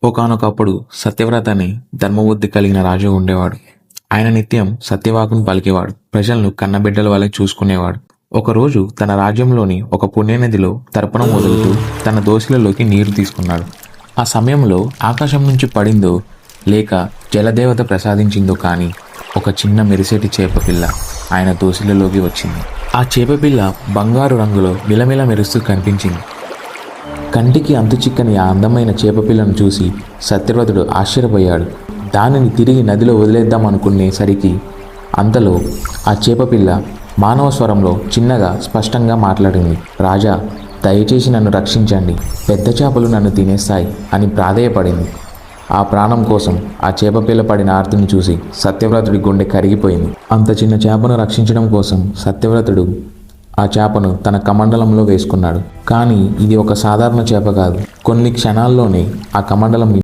ఒకానొకప్పుడు సత్యవ్రత అని ధర్మబుద్ధి కలిగిన రాజు ఉండేవాడు. ఆయన నిత్యం సత్యవాకును పలికేవాడు. ప్రజలను కన్నబిడ్డల వలె చూసుకునేవాడు. ఒకరోజు తన రాజ్యంలోని ఒక పుణ్యనదిలో తర్పణం వదులుతూ తన దోసిలలోకి నీరు తీసుకున్నాడు. ఆ సమయంలో ఆకాశం నుంచి పడిందో లేక జలదేవత ప్రసాదించిందో కానీ ఒక చిన్న మెరిసేటి చేపపిల్ల ఆయన దోసిలలోకి వచ్చింది. ఆ చేపపిల్ల బంగారు రంగులో మిలమిల మెరుస్తూ కనిపించింది. కంటికి అంతుచిక్కని ఆ అందమైన చేపపిల్లను చూసి సత్యవ్రతుడు ఆశ్చర్యపోయాడు. దానిని తిరిగి నదిలో వదిలేద్దాం అనుకునేసరికి అంతలో ఆ చేపపిల్ల మానవ స్వరంలో చిన్నగా స్పష్టంగా మాట్లాడింది. రాజా, దయచేసి నన్ను రక్షించండి, పెద్ద చేపలు నన్ను తినేస్తాయి అని ప్రాధేయపడింది. ఆ ప్రాణం కోసం ఆ చేపపిల్ల పడిన ఆర్తిని చూసి సత్యవ్రతుడి గుండె కరిగిపోయింది. అంత చిన్న చేపను రక్షించడం కోసం సత్యవ్రతుడు ఆ చేపను తన కమండలంలో వేసుకున్నాడు. కానీ ఇది ఒక సాధారణ చేప కాదు. కొన్ని క్షణాల్లోనే ఆ కమండలం